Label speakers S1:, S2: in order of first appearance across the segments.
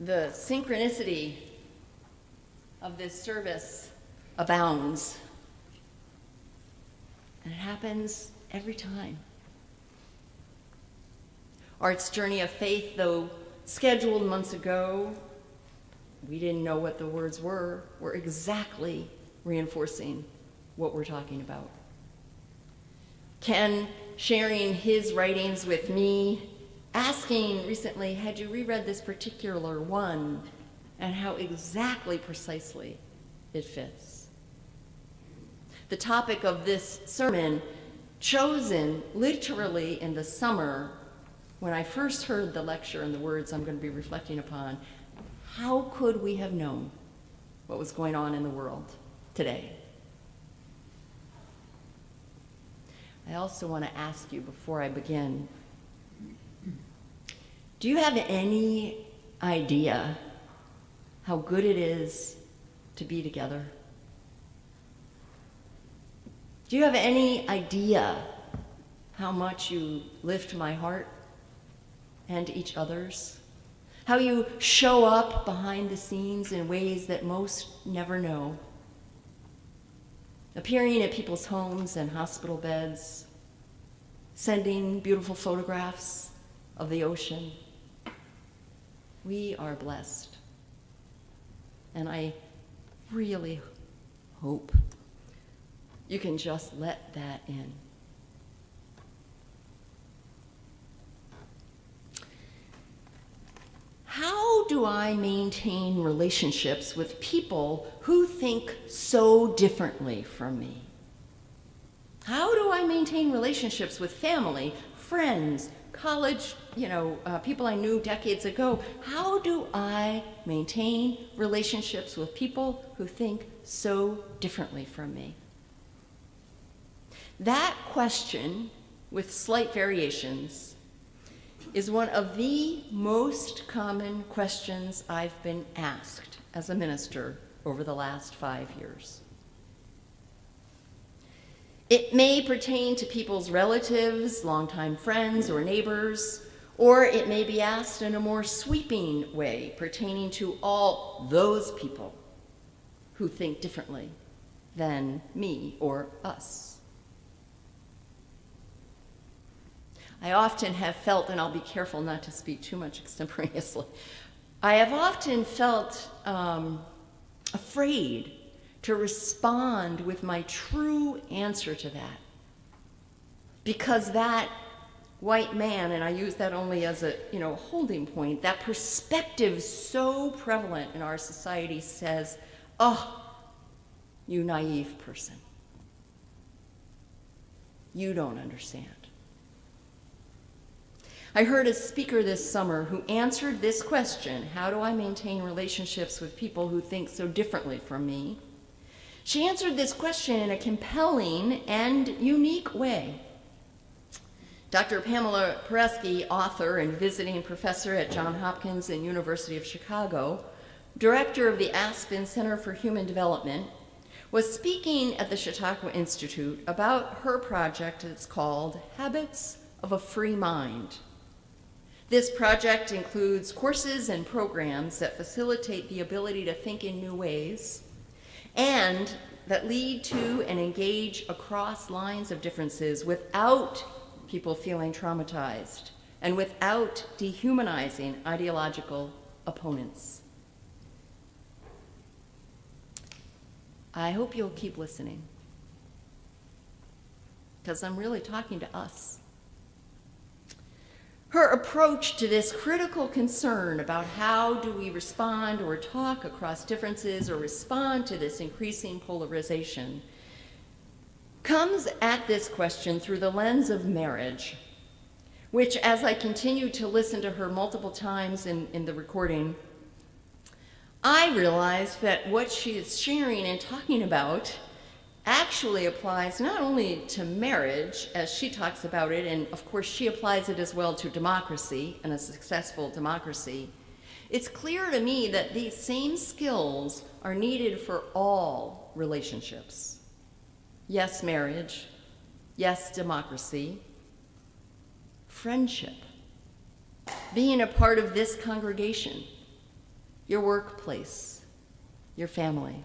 S1: The synchronicity of this service abounds. And it happens every time. Art's journey of faith, though scheduled months ago, we didn't know what the words were exactly reinforcing what we're talking about. Ken sharing his writings with me, asking recently, had you reread this particular one, and how exactly precisely it fits. The topic of this sermon, chosen literally in the summer, when I first heard the lecture and the words I'm going to be reflecting upon, how could we have known what was going on in the world today? I also want to ask you before I begin, do you have any idea how good it is to be together? Do you have any idea how much you lift my heart and each other's? How you show up behind the scenes in ways that most never know? Appearing at people's homes and hospital beds, sending beautiful photographs of the ocean. We are blessed. And I really hope you can just let that in. How do I maintain relationships with people who think so differently from me? How do I maintain relationships with family, friends, college, people I knew decades ago? How do I maintain relationships with people who think so differently from me? That question, with slight variations, is one of the most common questions I've been asked as a minister over the last 5 years. It may pertain to people's relatives, longtime friends, or neighbors, or it may be asked in a more sweeping way, pertaining to all those people who think differently than me or us. I often have felt, and I'll be careful not to speak too much extemporaneously, I have often felt afraid to respond with my true answer to that. Because that white man, and I use that only as a holding point, that perspective so prevalent in our society says, oh, you naive person. You don't understand. I heard a speaker this summer who answered this question, how do I maintain relationships with people who think so differently from me? She answered this question in a compelling and unique way. Dr. Pamela Paresky, author and visiting professor at Johns Hopkins and University of Chicago, director of the Aspen Center for Human Development, was speaking at the Chautauqua Institute about her project that's called Habits of a Free Mind. This project includes courses and programs that facilitate the ability to think in new ways and that lead to and engage across lines of differences without people feeling traumatized and without dehumanizing ideological opponents. I hope you'll keep listening, because I'm really talking to us. Her approach to this critical concern about how do we respond or talk across differences or respond to this increasing polarization comes at this question through the lens of marriage, which, as I continue to listen to her multiple times in the recording, I realized that what she is sharing and talking about actually applies not only to marriage, as she talks about it, and of course she applies it as well to democracy and a successful democracy. It's clear to me that these same skills are needed for all relationships. Yes, marriage. Yes, democracy. Friendship. Being a part of this congregation. your workplace, your family.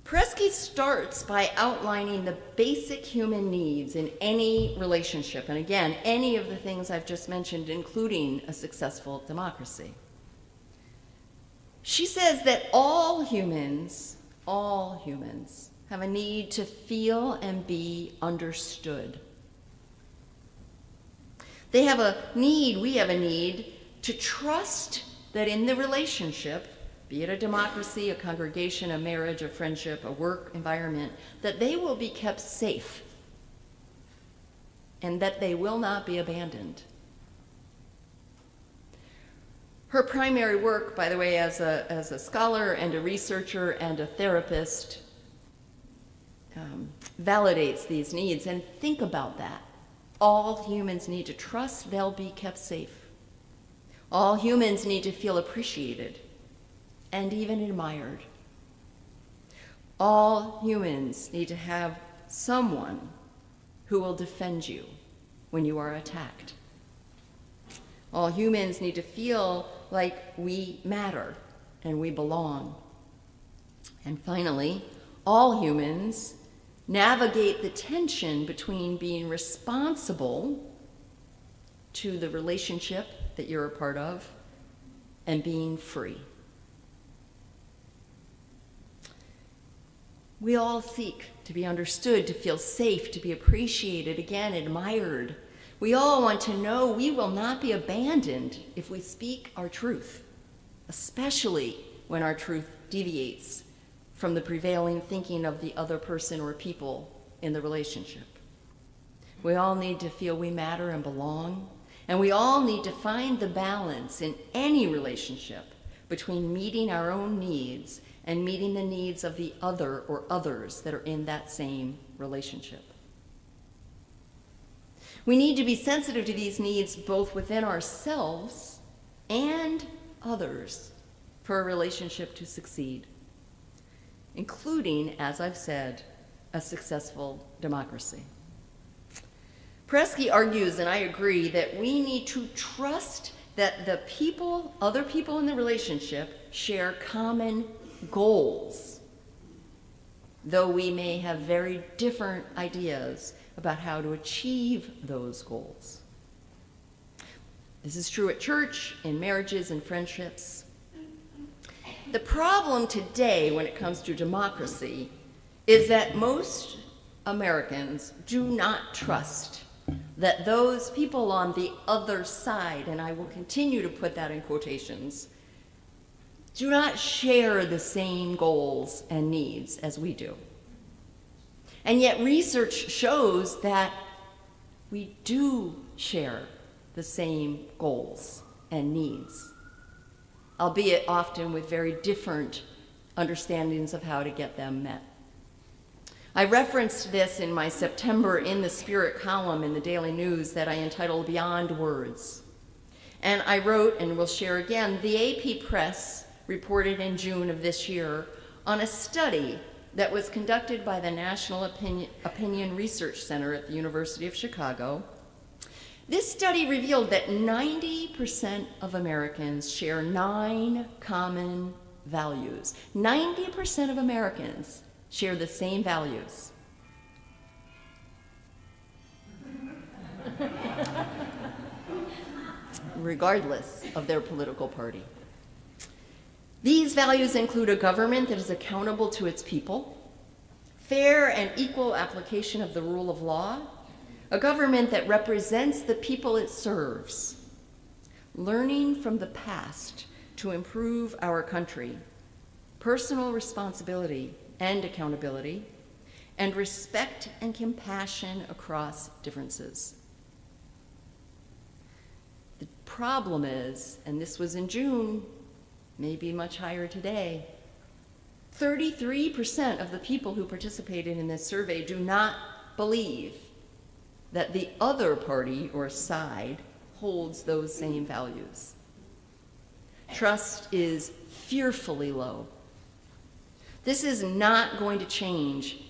S1: Presky starts by outlining the basic human needs in any relationship, and again, any of the things I've just mentioned, including a successful democracy. She says that all humans have a need to feel and be understood. We have a need to trust that in the relationship, be it a democracy, a congregation, a marriage, a friendship, a work environment, that they will be kept safe and that they will not be abandoned. Her primary work, by the way, as a scholar and a researcher and a therapist, validates these needs. And think about that. All humans need to trust they'll be kept safe. All humans need to feel appreciated and even admired. All humans need to have someone who will defend you when you are attacked. All humans need to feel like we matter and we belong. And finally, all humans navigate the tension between being responsible to the relationship that you're a part of and being free. We all seek to be understood, to feel safe, to be appreciated, again, admired. We all want to know we will not be abandoned if we speak our truth, especially when our truth deviates from the prevailing thinking of the other person or people in the relationship. We all need to feel we matter and belong, and we all need to find the balance in any relationship between meeting our own needs and meeting the needs of the other or others that are in that same relationship. We need to be sensitive to these needs both within ourselves and others for a relationship to succeed, including, as I've said, a successful democracy. Presky argues, and I agree, that we need to trust that the people, other people in the relationship, share common goals, though we may have very different ideas about how to achieve those goals. This is true at church, in marriages and friendships. The problem today when it comes to democracy is that most Americans do not trust that those people on the other side, and I will continue to put that in quotations, do not share the same goals and needs as we do. And yet research shows that we do share the same goals and needs, albeit often with very different understandings of how to get them met. I referenced this in my September In the Spirit column in the Daily News that I entitled Beyond Words. And I wrote, and will share again, the AP Press reported in June of this year on a study that was conducted by the National Opinion Research Center at the University of Chicago. This study revealed that 90% of Americans share 9 common values. 90% of Americans share the same values. Regardless of their political party. These values include a government that is accountable to its people, fair and equal application of the rule of law, a government that represents the people it serves, learning from the past to improve our country, personal responsibility and accountability, and respect and compassion across differences. The problem is, and this was in June, maybe much higher today, 33% of the people who participated in this survey do not believe that the other party or side holds those same values. Trust is fearfully low. This is not going to change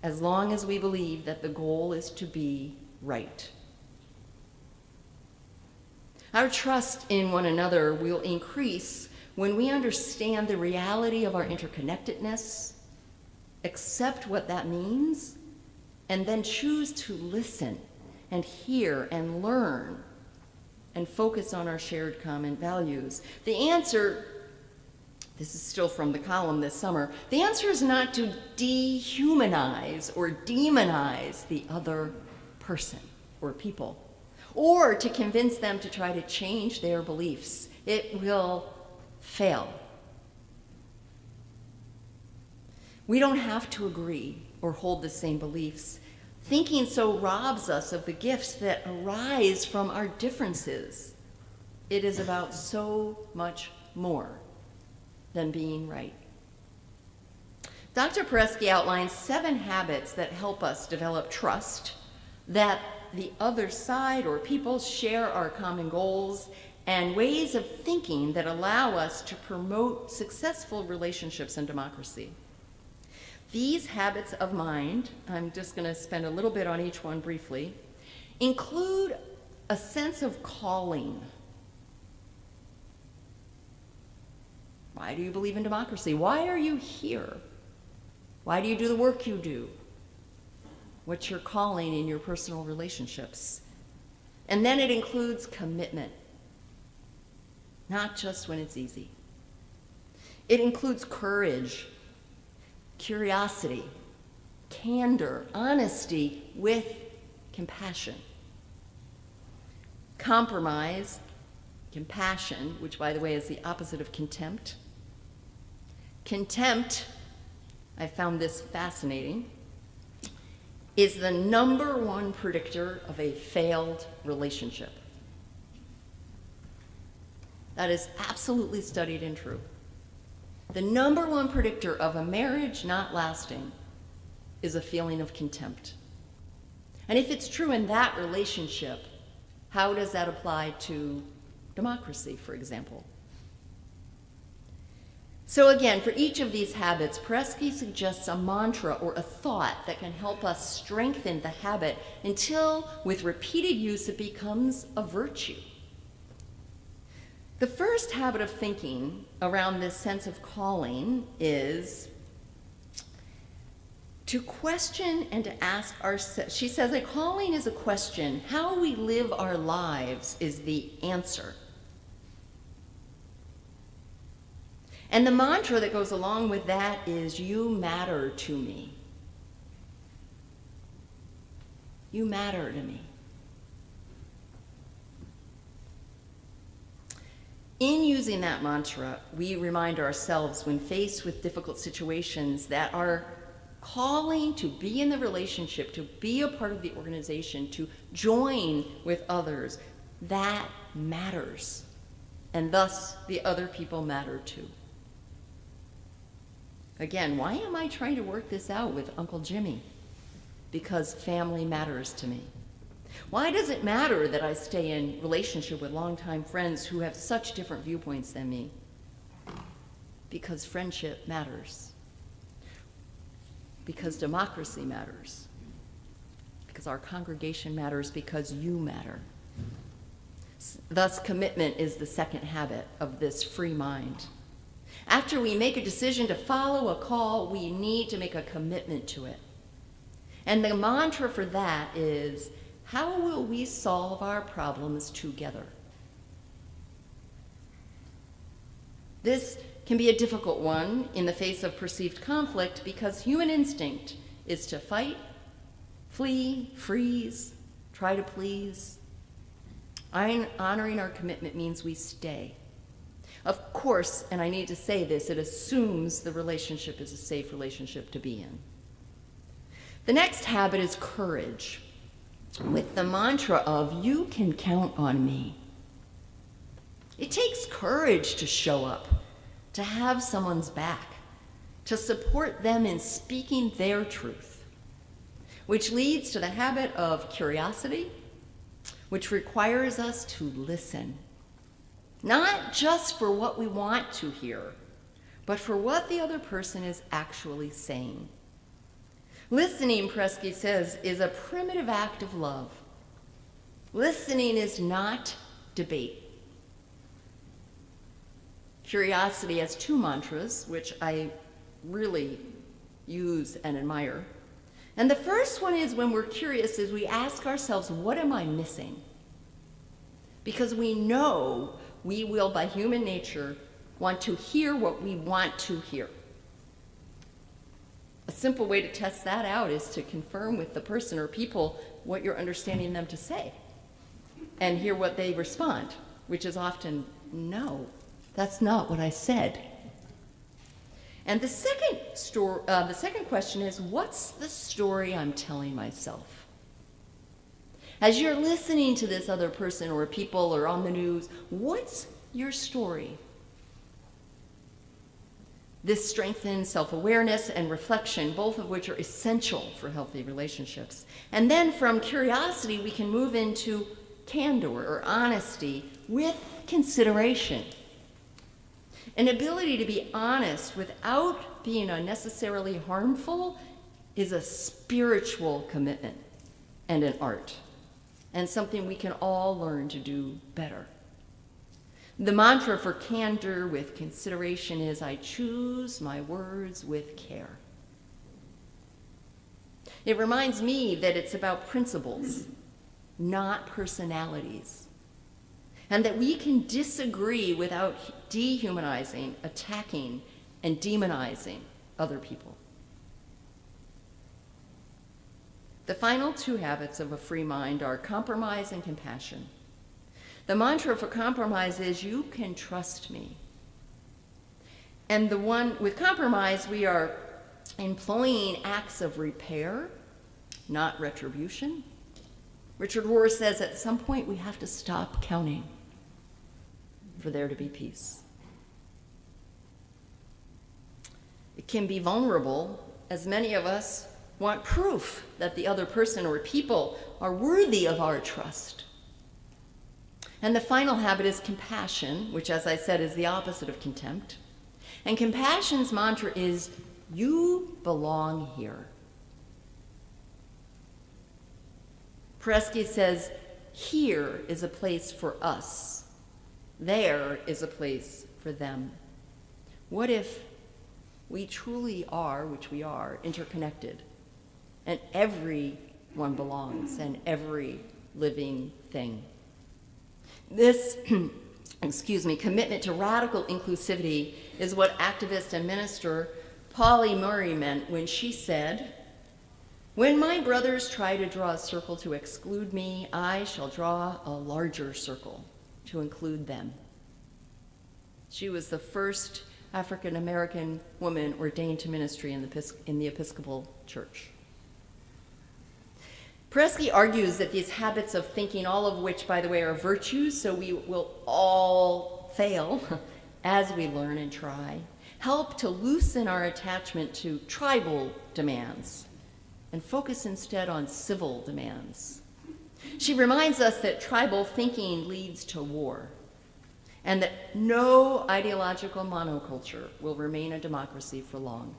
S1: as long as we believe that the goal is to be right. Our trust in one another will increase when we understand the reality of our interconnectedness, accept what that means, and then choose to listen and hear and learn and focus on our shared common values. The answer, this is still from the column this summer, the answer is not to dehumanize or demonize the other person or people, or to convince them to try to change their beliefs. It will fail. We don't have to agree or hold the same beliefs. Thinking so robs us of the gifts that arise from our differences. It is about so much more than being right. Dr. Paresky outlines 7 habits that help us develop trust, that the other side or people share our common goals, and ways of thinking that allow us to promote successful relationships and democracy. These habits of mind, I'm just going to spend a little bit on each one briefly, include a sense of calling. Why do you believe in democracy? Why are you here? Why do you do the work you do? What's your calling in your personal relationships? And then it includes commitment, not just when it's easy. It includes courage, curiosity, candor, honesty with compassion. Compromise, compassion, which by the way is the opposite of contempt. Contempt, I found this fascinating, is the #1 predictor of a failed relationship. That is absolutely studied and true. The #1 predictor of a marriage not lasting is a feeling of contempt. And if it's true in that relationship, how does that apply to democracy, for example? So again, for each of these habits, Paresky suggests a mantra or a thought that can help us strengthen the habit until, with repeated use, it becomes a virtue. The first habit of thinking around this sense of calling is to question and to ask ourselves. She says a calling is a question. How we live our lives is the answer. And the mantra that goes along with that is, you matter to me. You matter to me. In using that mantra, we remind ourselves when faced with difficult situations that our calling to be in the relationship, to be a part of the organization, to join with others, that matters. And thus, the other people matter too. Again, why am I trying to work this out with Uncle Jimmy? Because family matters to me. Why does it matter that I stay in relationship with longtime friends who have such different viewpoints than me? Because friendship matters. Because democracy matters. Because our congregation matters, because you matter. Thus, commitment is the second habit of this free mind. After we make a decision to follow a call, we need to make a commitment to it. And the mantra for that is, how will we solve our problems together? This can be a difficult one in the face of perceived conflict because human instinct is to fight, flee, freeze, try to please. Honoring our commitment means we stay. Of course, and I need to say this, it assumes the relationship is a safe relationship to be in. The next habit is courage, with the mantra of, you can count on me. It takes courage to show up, to have someone's back, to support them in speaking their truth, which leads to the habit of curiosity, which requires us to listen, not just for what we want to hear, but for what the other person is actually saying. Listening, Paresky says, is a primitive act of love. Listening is not debate. Curiosity has two mantras, which I really use and admire. And the first one is, when we're curious, is we ask ourselves, what am I missing? Because we know we will, by human nature, want to hear what we want to hear. A simple way to test that out is to confirm with the person or people what you're understanding them to say and hear what they respond, which is often, no, that's not what I said. And the second question is, what's the story I'm telling myself? As you're listening to this other person or people or on the news, what's your story? This strengthens self-awareness and reflection, both of which are essential for healthy relationships. And then from curiosity, we can move into candor or honesty with consideration. An ability to be honest without being unnecessarily harmful is a spiritual commitment and an art, and something we can all learn to do better. The mantra for candor with consideration is, I choose my words with care. It reminds me that it's about principles, not personalities, and that we can disagree without dehumanizing, attacking, and demonizing other people. The final two habits of a free mind are compromise and compassion. The mantra for compromise is, you can trust me. And the one with compromise, we are employing acts of repair, not retribution. Richard Rohr says at some point we have to stop counting for there to be peace. It can be vulnerable, as many of us want proof that the other person or people are worthy of our trust. And the final habit is compassion, which, as I said, is the opposite of contempt. And compassion's mantra is, you belong here. Presky says, here is a place for us. There is a place for them. What if we truly are, which we are, interconnected, and everyone belongs, and every living thing? This, commitment to radical inclusivity is what activist and minister Polly Murray meant when she said, when my brothers try to draw a circle to exclude me, I shall draw a larger circle to include them. She was the first African-American woman ordained to ministry in the Episcopal Church. Presky argues that these habits of thinking, all of which, by the way, are virtues, so we will all fail as we learn and try, help to loosen our attachment to tribal demands and focus instead on civil demands. She reminds us that tribal thinking leads to war, and that no ideological monoculture will remain a democracy for long.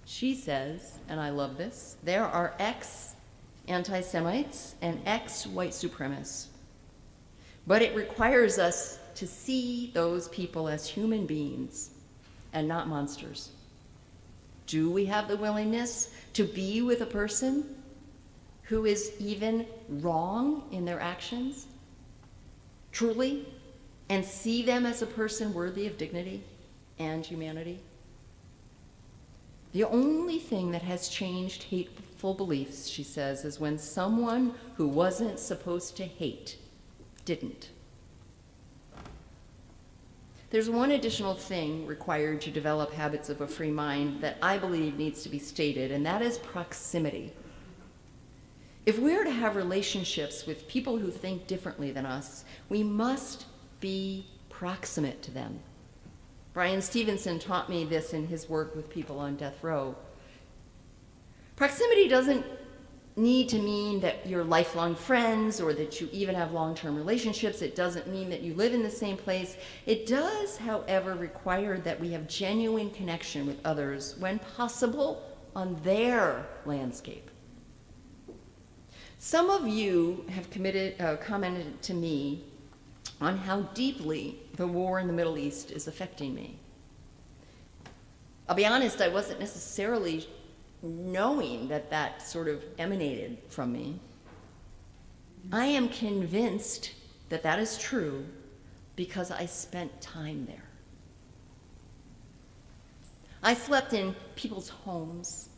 S1: She says, and I love this, there are ex-anti-Semites and ex-white supremacists, but it requires us to see those people as human beings and not monsters. Do we have the willingness to be with a person who is even wrong in their actions, truly, and see them as a person worthy of dignity and humanity? The only thing that has changed hateful beliefs, she says, is when someone who wasn't supposed to hate didn't. There's one additional thing required to develop habits of a free mind that I believe needs to be stated, and that is proximity. If we're to have relationships with people who think differently than us, we must be proximate to them. Bryan Stevenson taught me this in his work with people on death row. Proximity doesn't need to mean that you're lifelong friends or that you even have long-term relationships. It doesn't mean that you live in the same place. It does, however, require that we have genuine connection with others when possible on their landscape. Some of you have commented to me on how deeply the war in the Middle East is affecting me. I'll be honest, I wasn't necessarily knowing that that sort of emanated from me. I am convinced that that is true because I spent time there. I slept in people's homes,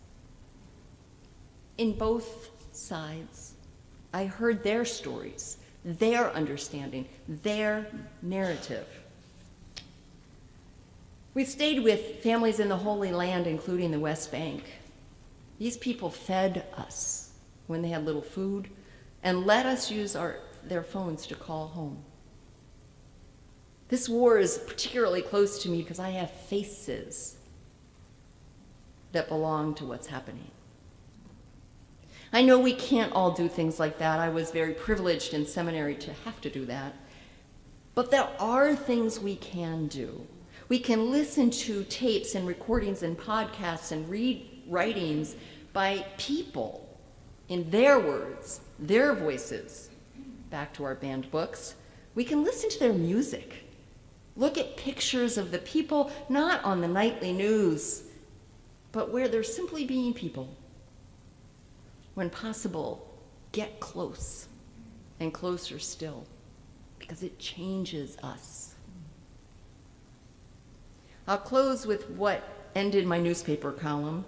S1: in both sides. I heard their stories, their understanding, their narrative. We stayed with families in the Holy Land, including the West Bank. These people fed us when they had little food and let us use their phones to call home. This war is particularly close to me because I have faces that belong to what's happening. I know we can't all do things like that. I was very privileged in seminary to have to do that. But there are things we can do. We can listen to tapes and recordings and podcasts and read writings by people in their words, their voices. Back to our banned books. We can listen to their music. Look at pictures of the people, not on the nightly news, but where they're simply being people. When possible, get close and closer still, because it changes us. I'll close with what ended my newspaper column.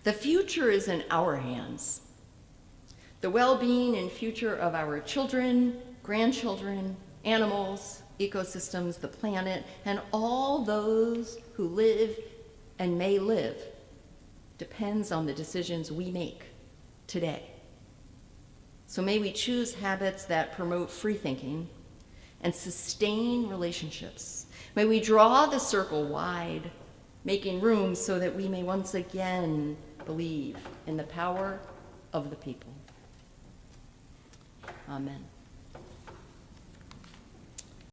S1: The future is in our hands. The well-being and future of our children, grandchildren, animals, ecosystems, the planet, and all those who live and may live depends on the decisions we make today. So may we choose habits that promote free thinking and sustain relationships. May we draw the circle wide, making room so that we may once again believe in the power of the people. Amen.